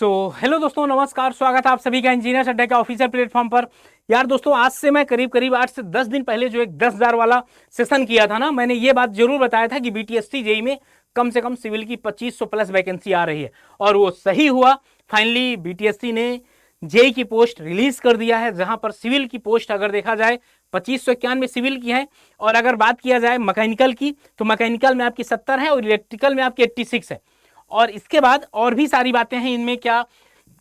Hello दोस्तों, नमस्कार। स्वागत है आप सभी का इंजीनियर्स अड्डा के ऑफिशियल प्लेटफॉर्म पर। यार दोस्तों, आज से मैं करीब 8 से 10 दिन पहले जो एक 10,000 वाला सेशन किया था ना, मैंने ये बात जरूर बताया था कि बीटीएससी जेई में कम से कम सिविल की 2500 प्लस वैकेंसी आ रही है, और वो सही हुआ। फाइनली बीटीएससी ने जेई की पोस्ट रिलीज कर दिया है, जहां पर सिविल की पोस्ट अगर देखा जाए 2591 सिविल की है, और अगर बात किया जाए मैकेनिकल की तो मैकेनिकल में आपकी 70 है और इलेक्ट्रिकल में आपकी 86 है। और इसके बाद और भी सारी बातें हैं इनमें, क्या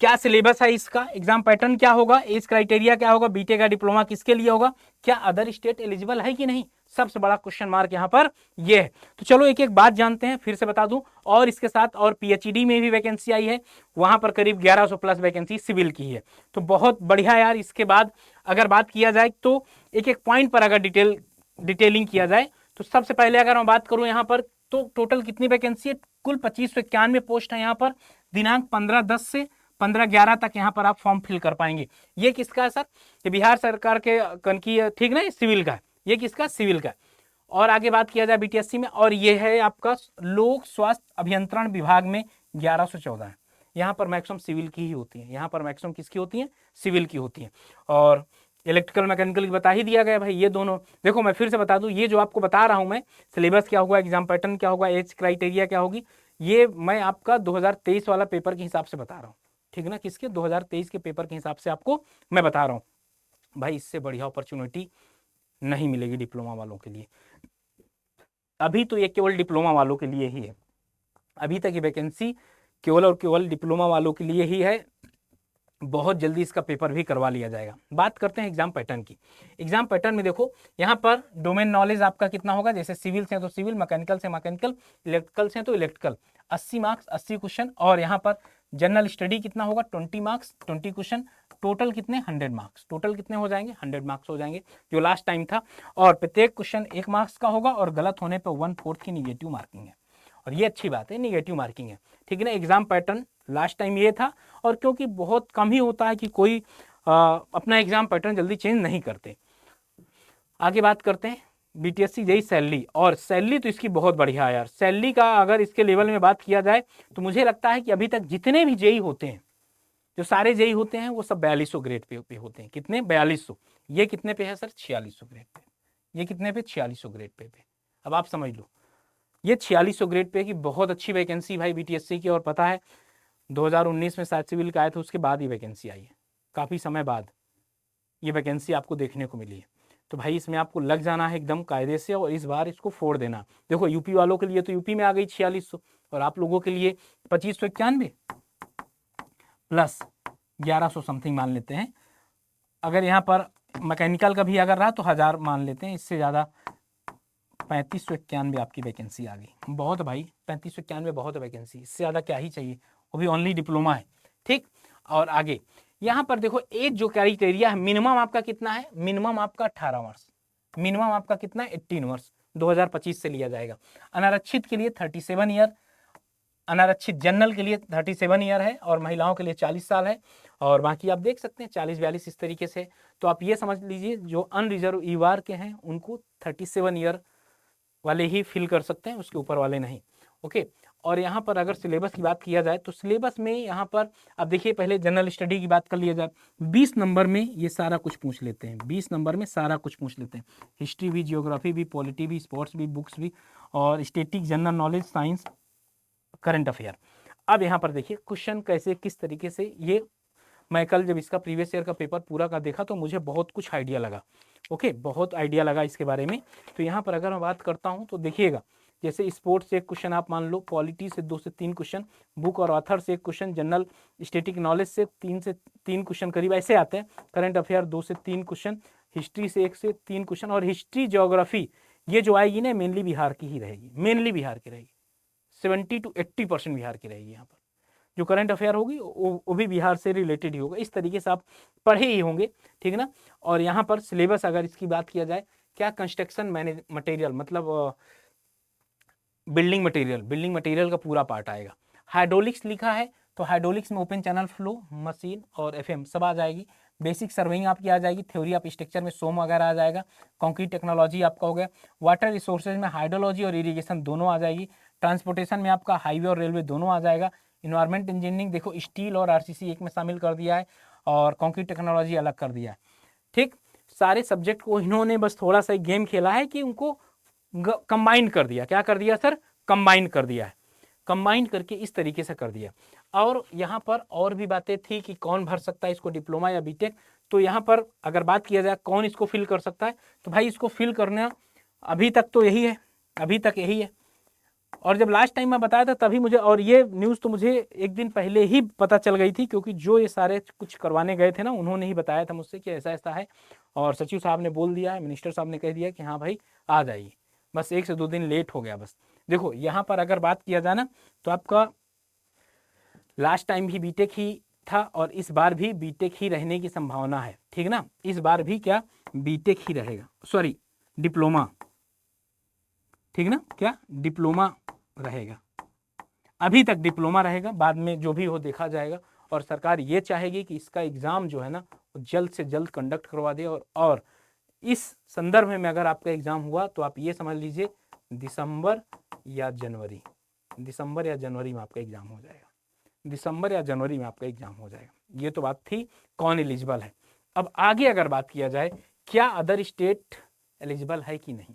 क्या सिलेबस है, इसका एग्जाम पैटर्न क्या होगा, एज क्राइटेरिया क्या होगा, बीटेक का डिप्लोमा किसके लिए होगा, क्या अदर स्टेट एलिजिबल है कि नहीं, सबसे बड़ा क्वेश्चन मार्क यहाँ पर ये है। तो चलो एक एक बात जानते हैं, फिर से बता दूं। और इसके साथ और पीएचडी में भी वैकेंसी आई है, वहां पर करीब 1100 प्लस वैकेंसी सिविल की है। तो बहुत बढ़िया यार। इसके बाद अगर बात किया जाए तो एक एक पॉइंट पर अगर डिटेलिंग किया जाए तो सबसे पहले अगर मैं बात करूं यहाँ पर, तो टोटल कितनी वैकेंसी है? कुल 2591 पोस्ट है यहाँ पर। दिनांक 15/10 से 15/11 तक यहाँ पर आप फॉर्म फिल कर पाएंगे। ये किसका है सर? ये बिहार सरकार के कन की, ठीक ना, सिविल का है। ये किसका? सिविल का। और आगे बात किया जाए बीटीएससी में, और ये है आपका लोक स्वास्थ्य अभियंत्रण विभाग में 1114 है। यहाँ पर मैक्सिमम सिविल की ही होती है, यहाँ पर मैक्सिमम किसकी होती है? सिविल की होती है। और इलेक्ट्रिकल मैकेनिकल की बता ही दिया गया भाई। ये दोनों देखो, मैं फिर से बता दूं, ये जो आपको बता रहा हूं मैं, सिलेबस क्या होगा, एग्जाम पैटर्न क्या होगा, एज क्राइटेरिया क्या होगी, ये मैं आपका 2023 वाला पेपर के हिसाब से बता रहा हूँ, ठीक ना। किसके? 2023 के पेपर के हिसाब से आपको मैं बता रहा हूँ भाई। इससे बढ़िया अपॉर्चुनिटी नहीं मिलेगी डिप्लोमा वालों के लिए। अभी तो ये केवल डिप्लोमा वालों के लिए ही है, अभी तक ये वैकेंसी केवल और केवल डिप्लोमा वालों के लिए ही है। बहुत जल्दी इसका पेपर भी करवा लिया जाएगा। बात करते हैं एग्जाम पैटर्न की। एग्जाम पैटर्न में देखो, यहाँ पर डोमेन नॉलेज आपका कितना होगा, जैसे सिविल से तो सिविल, मैकेनिकल से मैकेनिकल, इलेक्ट्रिकल से तो इलेक्ट्रिकल। 80 marks 80 question. और यहाँ पर जनरल स्टडी कितना होगा? 20 मार्क्स 20 क्वेश्चन। टोटल कितने? 100 मार्क्स। टोटल कितने हो जाएंगे? 100 मार्क्स हो जाएंगे, जो लास्ट टाइम था। और प्रत्येक क्वेश्चन 1 मार्क्स का होगा, और गलत होने पर 1/4 की निगेटिव मार्किंग है। और ये अच्छी बात है, निगेटिव मार्किंग है, ठीक है ना। एग्जाम पैटर्न लास्ट टाइम ये था, और क्योंकि बहुत कम ही होता है कि कोई अपना एग्जाम पैटर्न जल्दी चेंज नहीं करते। आगे बात करते हैं बीटीएससी जेई सैलरी। और सैलरी तो इसकी बहुत बढ़िया है यार। सैलरी का अगर इसके लेवल में बात किया जाए तो मुझे लगता है कि अभी तक जितने भी जेई होते हैं, जो सारे जेई होते हैं, वो सब 4200 ग्रेड पे होते हैं। कितने? 4200। ये कितने पे है सर? 4600 grade pay. ये कितने पे? 4600 ग्रेड पे। अब आप समझ लो, ये 4600 ग्रेड पे की बहुत अच्छी वैकेंसी भाई बीटीएससी की। और पता है 2019 में शायद सिविल का आया था, उसके बाद ये वैकेंसी आई है, काफ़ी समय बाद ये वैकेंसी आपको देखने को मिली है। तो भाई इसमें आपको लग जाना है एकदम कायदे से, और इस बार इसको फोड़ देना। देखो यूपी वालों के लिए तो यूपी में आ गई 4600, और आप लोगों के लिए 2591 प्लस 1100 समथिंग मान लेते हैं। अगर यहाँ पर मैकेनिकल का भी अगर रहा तो 1000 मान लेते हैं, इससे ज़्यादा 3591 आपकी वैकेंसी आ गई। बहुत भाई, 3591 बहुत वैकेंसी, इससे ज़्यादा क्या ही चाहिए, वो भी ओनली डिप्लोमा है, ठीक। और आगे यहाँ पर देखो, एज जो क्राइटेरिया है, मिनिमम आपका कितना है? मिनिमम आपका 18 वर्ष। मिनिमम आपका कितना है? 18 वर्ष 2025 से लिया जाएगा। अनारक्षित के लिए 37 ईयर, अनारक्षित जनरल के लिए 37 ईयर है, और महिलाओं के लिए 40 साल है। और बाकी आप देख सकते हैं 40-42 इस तरीके से। तो आप ये समझ लीजिए, जो अनरिजर्व ईवार के हैं उनको 37 ईयर वाले ही फिल कर सकते हैं, उसके ऊपर वाले नहीं, ओके। और यहाँ पर अगर सिलेबस की बात किया जाए तो सिलेबस में यहाँ पर अब देखिए, पहले जनरल स्टडी की बात कर लिया जाए। 20 नंबर में ये सारा कुछ पूछ लेते हैं, 20 नंबर में सारा कुछ पूछ लेते हैं। हिस्ट्री भी, जियोग्राफी भी, पॉलिटी भी, स्पोर्ट्स भी, बुक्स भी, और static, general knowledge, science, current affair. अब यहाँ पर देखिए क्वेश्चन कैसे, किस तरीके से ये, मैं कल जब इसका प्रीवियस ईयर का पेपर पूरा का देखा तो मुझे बहुत कुछ आइडिया लगा, ओके, बहुत आइडिया लगा इसके बारे में। तो यहाँ पर अगर मैं बात करता हूँ तो देखिएगा, जैसे स्पोर्ट्स से एक क्वेश्चन आप मान लो, पॉलिटी से 2 से 3 क्वेश्चन, बुक और ऑथर से एक क्वेश्चन, जनरल स्टैटिक नॉलेज से 3 क्वेश्चन करीब ऐसे आते हैं, करंट अफेयर 2 से 3 क्वेश्चन, हिस्ट्री से 1 से 3 क्वेश्चन, और हिस्ट्री ज्योग्राफी ये जो आएगी ना, मेनली बिहार की ही रहेगी, मेनली बिहार की रहेगी, 70 to 80% बिहार की रहेगी। यहाँ पर जो करंट अफेयर होगी वो भी बिहार से रिलेटेड ही होगा। इस तरीके से आप पढ़े ही होंगे, ठीक है ना। और यहाँ पर सिलेबस अगर इसकी बात किया जाए, क्या कंस्ट्रक्शन मैनेज मटेरियल, मतलब बिल्डिंग मटेरियल का पूरा पार्ट आएगा। हाइड्रोलिक्स लिखा है तो हाइड्रोलिक्स में ओपन चैनल फ्लो, मशीन और एफएम सब आ जाएगी। बेसिक सर्वेइंग आपकी आ जाएगी। थ्योरी ऑफ स्ट्रक्चर में सोम वगैरह आ जाएगा। कंक्रीट टेक्नोलॉजी आपका हो गया। वाटर रिसोर्सेज में हाइड्रोलॉजी और इरिगेशन दोनों आ जाएगी। ट्रांसपोर्टेशन में आपका हाईवे और रेलवे दोनों आ जाएगा। इन्वायरमेंट इंजीनियरिंग देखो स्टील और आरसीसी एक में शामिल कर दिया है और कंक्रीट टेक्नोलॉजी अलग कर दिया है। ठीक, सारे सब्जेक्ट को इन्होंने बस थोड़ा सा गेम खेला है कि उनको कंबाइन कर दिया। क्या कर दिया सर? कंबाइन कर दिया है। कंबाइन करके इस तरीके से कर दिया। और यहाँ पर और भी बातें थी कि कौन भर सकता है इसको, डिप्लोमा या बीटेक। तो यहाँ पर अगर बात किया जाए कौन इसको फिल कर सकता है, तो भाई इसको फिल करना अभी तक तो यही है, अभी तक यही है। और जब लास्ट टाइम मैं बताया था तभी मुझे, और ये न्यूज़ तो मुझे एक दिन पहले ही पता चल गई थी, क्योंकि जो ये सारे कुछ करवाने गए थे ना उन्होंने ही बताया था मुझसे कि ऐसा ऐसा है, और सचिव साहब ने बोल दिया है, मिनिस्टर साहब ने कह दिया कि हाँ भाई आ जाइए। बस 1 से 2 दिन लेट हो गया बस। देखो यहाँ पर अगर बात किया जाए ना तो आपका लास्ट टाइम भी बीटेक ही था और इस बार भी बीटेक ही रहने की संभावना है। ठीक ना, इस बार भी क्या बीटेक ही रहेगा, सॉरी डिप्लोमा। ठीक ना, क्या डिप्लोमा रहेगा। अभी तक डिप्लोमा रहेगा, बाद में जो भी हो देखा जाएगा। और सरकार ये चाहेगी कि इसका एग्ज़ाम जो है ना वो जल्द से जल्द कंडक्ट करवा दे। और इस संदर्भ में अगर आपका एग्ज़ाम हुआ तो आप ये समझ लीजिए दिसंबर या जनवरी में आपका एग्ज़ाम हो जाएगा। दिसंबर या जनवरी में आपका एग्ज़ाम हो जाएगा। ये तो बात थी कौन एलिजिबल है। अब आगे अगर बात किया जाए क्या अदर स्टेट एलिजिबल है कि नहीं,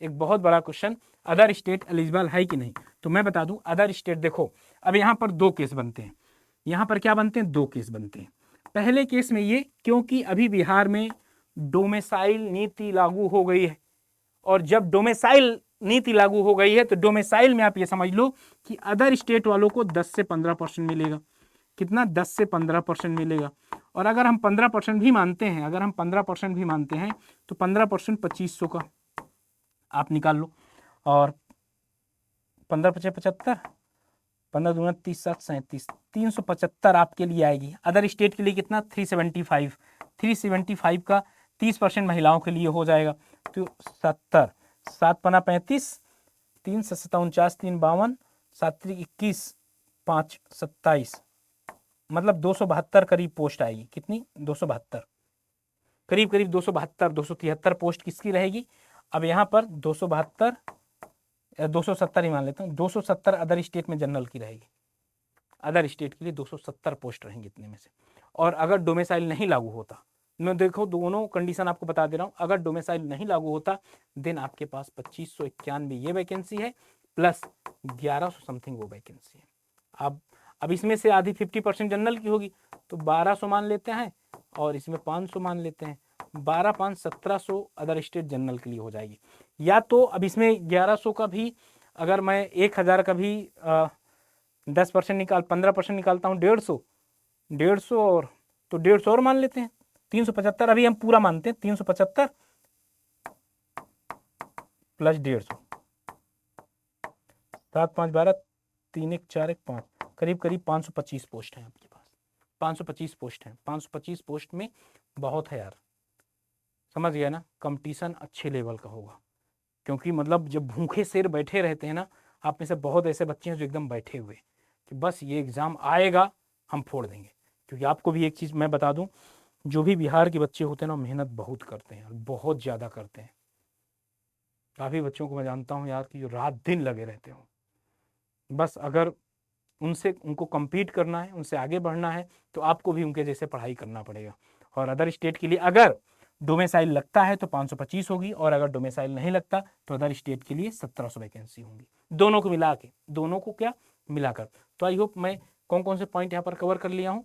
एक बहुत बड़ा क्वेश्चन, अदर स्टेट एलिजिबल है कि नहीं। तो मैं बता दूं अदर स्टेट, देखो अब यहाँ पर 2 केस बनते हैं। यहाँ पर क्या बनते हैं? 2 केस बनते हैं। पहले केस में ये, क्योंकि अभी बिहार में डोमेसाइल नीति लागू हो गई है, और जब डोमेसाइल नीति लागू हो गई है तो डोमेसाइल में आप ये समझ लो कि अदर स्टेट वालों को 10 से 15% मिलेगा। कितना? 10 से 15% मिलेगा। और अगर हम 15% भी मानते हैं, अगर हम 15% भी मानते हैं तो 15% 2500 का आप निकाल लो, और 15 पचे 75, 15 दूना 30, 7 37, 375 आपके लिए आएगी। अदर स्टेट के लिए कितना? 375। 375 का 30% महिलाओं के लिए हो जाएगा तो 70, 7 पना 35, 3 से 7 49, 3 52, 7 21, 5 27, मतलब 272 करीब पोस्ट आएगी। कितनी? 272, करीब करीब 272, 273 पोस्ट किसकी रहेगी? अब यहाँ पर 272, 270 ही मान लेता हूँ, 270 अदर स्टेट में जनरल की रहेगी। अदर स्टेट के लिए 270 पोस्ट रहेंगे इतने में से। और अगर डोमेसाइल नहीं लागू होता, मैं देखो दोनों कंडीशन आपको बता दे रहा हूँ, अगर डोमेसाइल नहीं लागू होता देन आपके पास 2591 ये वैकेंसी है प्लस 1100 समथिंग वो वैकेंसी है। अब इसमें से आधी 50% जनरल की होगी तो 1200 मान लेते हैं और इसमें 500 मान लेते हैं, 12 5 1700 अदर स्टेट जनरल के लिए हो जाएगी। या तो अब इसमें 1100 का भी अगर मैं 1000 का भी 10% 15% निकालता हूँ, 150 और तो 150 और मान लेते हैं, 375। अभी हम पूरा मानते हैं, 375 प्लस 150, 7 5 12, 3 1 4 1 5, करीब करीब 525 पोस्ट हैं आपके पास। 525 पोस्ट हैं। 525 पोस्ट में बहुत है यार, समझ गया ना। कंपटीशन अच्छे लेवल का होगा, क्योंकि मतलब जब भूखे शेर बैठे रहते हैं ना, आप में से बहुत ऐसे बच्चे हैं जो एकदम बैठे हुए कि बस ये एग्ज़ाम आएगा हम फोड़ देंगे। क्योंकि आपको भी एक चीज़ मैं बता दूं, जो भी बिहार के बच्चे होते हैं ना मेहनत बहुत करते हैं, बहुत ज़्यादा करते हैं। काफ़ी बच्चों को मैं जानता हूँ यार कि जो रात दिन लगे रहते हो, बस अगर उनको कम्पीट करना है, उनसे आगे बढ़ना है तो आपको भी उनके जैसे पढ़ाई करना पड़ेगा। और अदर स्टेट के लिए अगर डोमेसाइल लगता है तो 525 होगी, और अगर डोमेसाइल नहीं लगता तो अदर स्टेट के लिए 1700 वैकेंसी होंगी। दोनों को मिला के, दोनों को क्या मिलाकर। तो आई होप मैं कौन कौन से पॉइंट यहाँ पर कवर कर लिया हूँ।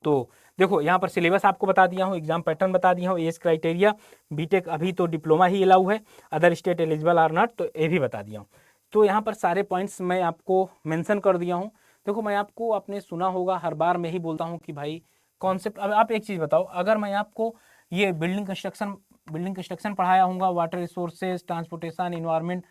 तो देखो यहाँ पर सिलेबस आपको बता दिया हूँ, एग्जाम पैटर्न बता दिया हूँ, एज क्राइटेरिया, बीटेक अभी तो डिप्लोमा ही अलाउ है, other state eligible or not, तो ये भी बता दिया हूँ। तो यहाँ पर सारे पॉइंट्स मैं आपको मेंशन कर दिया हूँ। देखो मैं आपको, आपने सुना होगा हर बार मैं ही बोलता हूँ कि भाई कॉन्सेप्ट। अब आप एक चीज़ बताओ, अगर मैं आपको ये बिल्डिंग कंस्ट्रक्शन पढ़ाया हूँ, water resources, transportation, environment,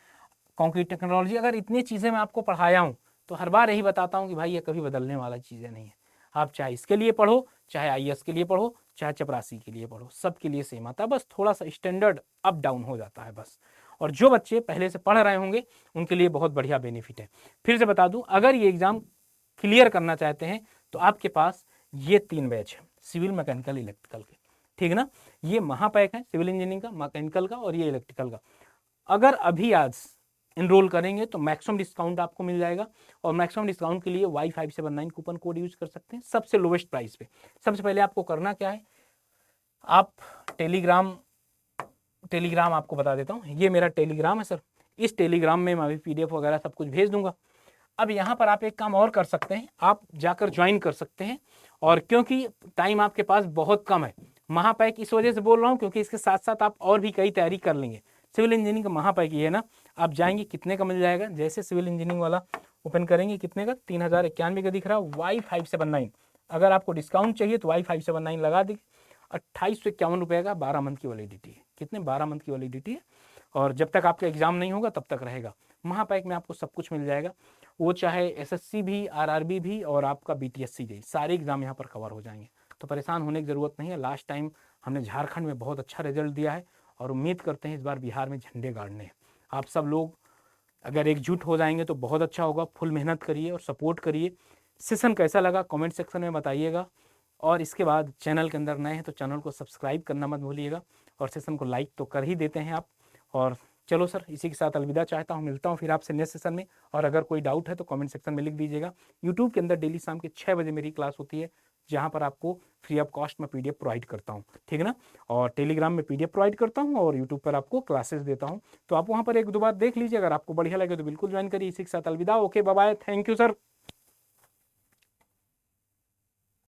concrete technology, अगर इतनी चीज़ें मैं आपको पढ़ाया हूँ तो हर बार यही बताता हूँ कि भाई ये कभी बदलने वाला चीज़ें नहीं है। आप चाहे इसके लिए पढ़ो, चाहे आईएएस के लिए पढ़ो, चाहे चपरासी के लिए पढ़ो, सबके लिए सेम आता है, बस थोड़ा सा स्टैंडर्ड अप डाउन हो जाता है बस। और जो बच्चे पहले से पढ़ रहे होंगे उनके लिए बहुत बढ़िया बेनिफिट है। फिर से बता दूं, अगर ये एग्जाम क्लियर करना चाहते हैं तो आपके पास ये 3 बैच है, सिविल, मैकेनिकल, इलेक्ट्रिकल के, ठीक है ना। ये महापैक है, सिविल इंजीनियरिंग का, मैकेनिकल का और ये इलेक्ट्रिकल का। अगर अभी आज इनरोल करेंगे तो मैक्सिमम डिस्काउंट आपको मिल जाएगा। और मैक्सिमम डिस्काउंट के लिए Y579 कूपन कोड यूज कर सकते हैं सबसे लोवेस्ट प्राइस पे। सबसे पहले आपको करना क्या है, आप टेलीग्राम आपको बता देता हूँ, ये मेरा टेलीग्राम है सर। इस टेलीग्राम में मैं अभी PDF वगैरह सब कुछ भेज दूंगा। अब यहाँ पर आप एक काम और कर सकते हैं, आप जाकर ज्वाइन कर सकते हैं। और क्योंकि टाइम आपके पास बहुत कम है, महापैक इस वजह से बोल रहा हूँ क्योंकि इसके साथ साथ आप और भी कई तैयारी कर लेंगे। सिविल इंजीनियरिंग का महापैक ये है ना, आप जाएंगे कितने का मिल जाएगा, जैसे सिविल इंजीनियरिंग वाला ओपन करेंगे कितने का, 3091 का दिख रहा है, Y579। अगर आपको डिस्काउंट चाहिए तो Y579 लगा दीजिए। 2851 रुपये का 12 मंथ की वैलिडिटी है। कितने, 12 मंथ की वैलिडिटी है। और जब तक आपका एग्जाम नहीं होगा तब तक रहेगा। महापैक में आपको सब कुछ मिल जाएगा, वो चाहे SSC भी, RRB भी और आपका BTSC जेईई, सारे एग्जाम यहाँ पर कवर हो जाएंगे। तो परेशान होने की ज़रूरत नहीं है। लास्ट टाइम हमने झारखंड में बहुत अच्छा रिजल्ट दिया है और उम्मीद करते हैं इस बार बिहार में झंडे गाड़ने हैं। आप सब लोग अगर एकजुट हो जाएंगे तो बहुत अच्छा होगा। फुल मेहनत करिए और सपोर्ट करिए। सेशन कैसा लगा कमेंट सेक्शन में बताइएगा। और इसके बाद चैनल के अंदर नए हैं तो चैनल को सब्सक्राइब करना मत भूलिएगा और सेशन को लाइक तो कर ही देते हैं आप। और चलो सर, इसी के साथ अलविदा चाहता हूँ, मिलता हूँ फिर आपसे नेक्स्ट सेशन में। और अगर कोई डाउट है तो कमेंट सेक्शन में लिख दीजिएगा। यूट्यूब के अंदर डेली शाम के 6 बजे मेरी क्लास होती है, जहाँ पर आपको फ्री ऑफ कॉस्ट में PDF प्रोवाइड करता हूँ, ठीक है ना। और टेलीग्राम में PDF प्रोवाइड करता हूँ और यूट्यूब पर आपको क्लासेस देता हूँ। तो आप वहाँ पर एक दो बार देख लीजिए, अगर आपको बढ़िया लगे तो बिल्कुल ज्वाइन करिए। इसी के साथ अलविदा, okay bye bye, thank you sir.